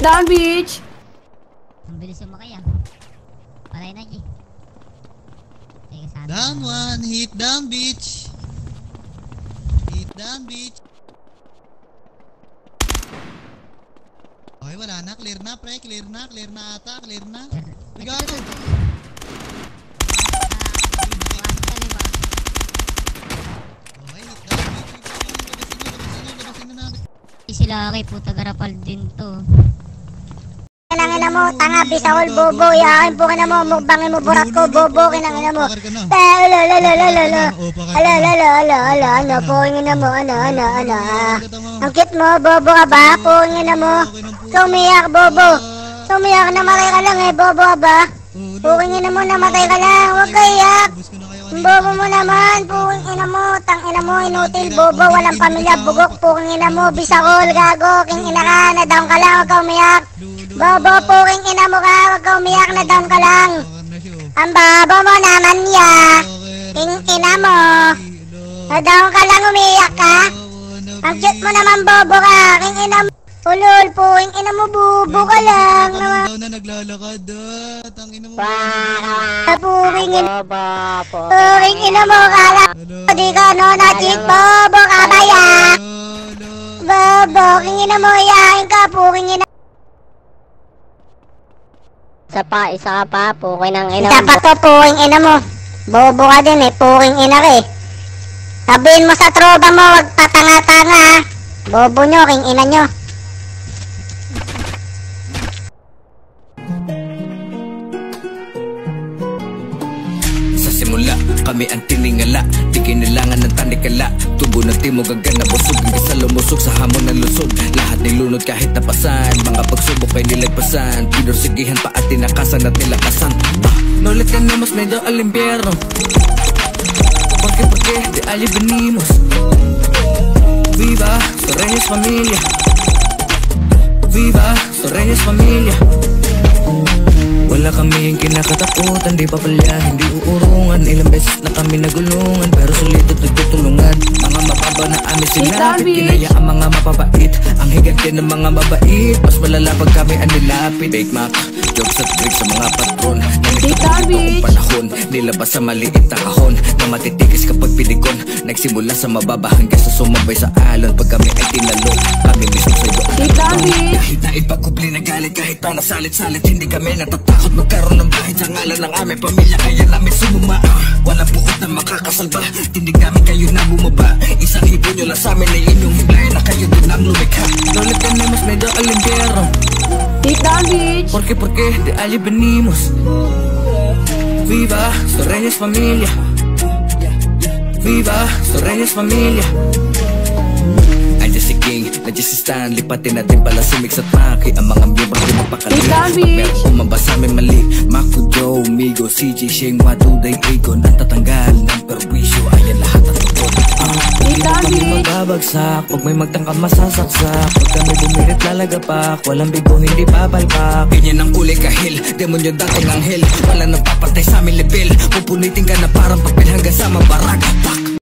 Down, bitch! Ang bilis yung makaya. Patay na, G. Down one, hit down, bitch. Hit down, bitch. Okay, wala na. Clear na, pre. Clear na. Clear na ata. Clear na. Regalo. Okay, hit down, bitch. Labasin nyo natin. Sila kay puta garapal din to. Kinangina mo, tanga, bisawal, bobo, yakin po kina mo, mukbangin mo, burat ko, bobo, kinangina mo. Ala, pungin mo, ang cute mo, bobo ka ba, pungin mo. Sumiyak, bobo. Sumiyak, namatay ka lang eh, bobo ka ba. Pungin mo, namatay ka lang, huwag ka iyak. Bobo mo naman, pungin mo, tangina mo, inutil, bobo, walang pamilya, bugok, pungin mo, bisakol, gago, kingina ka, na-down ka lang, huwag ka umiyak. Bobo, puking ina mo ka, huwag ka umiyak, na down ka lang. Ang bobo mo naman ya. King ina mo. Na down ka lang, umiyak ka. Ang cute mo naman, bobo ka. King ina mo. Ulol, puking ina mo, bobo ka lang. Daw na naglalakad. Tangina mo. Puking ina mo, kala. Di ka no, na-cheat, bobo ka ba ya? Bobo, king ina mo, iyakin ka, puking ina. Isa pa, puking ng ina mo. Isa pa to, puking ina mo. Bobo ka din eh, puking ina ka eh. Sabihin mo sa tropa mo, wag patanga-tanga ha. Bobo nyo, king ina nyo. Sa simula, kami ang tiningala. Di kinilangan ng tanikala. Tubo ng timog agad na busog. Ang isa lumusog sa hamon ng lusog. Lahat nilunod kahit napasan. Mga pagsubok ay nilagpasan. Pinursigihan pa at tinakasan at nilakasan. Nulit ka na mas medyo alimbierno. Porque de allí venimos. Viva, Torreyes familia. Viva, Torreyes familia. Wala kaming kinakatakutan, di papalya, hindi uurungan. Ilang beses na kami nagulungan, pero sulit at nagtutulungan. Mga mapaba na amin sinapit, kinaya ang mga mapapait. Ang higante ng mga mabait, mas malala pag kami ang nilapit. Bake Mac, jokes at tricks sa mga patron. Nangitapos panahon, nilabas sa maliit na kahon. Na matitigas kapag pinikon, nagsimula sa mababa hanggang sa sumabay sa alon. Pag kami ay tinalo, kami mismo sa'yo ang nagtawag. Kahit na ipagkubli na galit, kahit pa nasalit-salit, hindi kami natatakot magkaroon ng bahay sa ngalan ng aming pamilya. Kaya namin sumuma, walang buot na makakasalba. Tindig namin kayo na bumaba. Isang hibo nyo lang sa amin ay inyong himlay na kayo din ang lumikha. Nulit ka na mas medyo alimbierno. Hit down, bitch! Porque de allí venimos. Viva, Torreyes familia. Viva, Torreyes familia. Andiyan si King, nandiyan si Stanley. Pati natin pala si Mix at Maki. Ang mga miyembro di magpakali. Pag meron umabas sa amin mali. Maku, Joe, Migo, CJ, Shane, Watuday, Egon. Ang tatanggal ng perwisyo, ayan lahat ang totoo. Hindi na kami magbabagsak, pag may magtangka masasaksak. Pag kami bumirit lalagapak, walang bigo hindi babalpak. Ganyan ang uli kahil, demonyo dating anghel. Wala nang papatay sa amin level, pupunitin ka na parang papel hanggang sa mabaraga.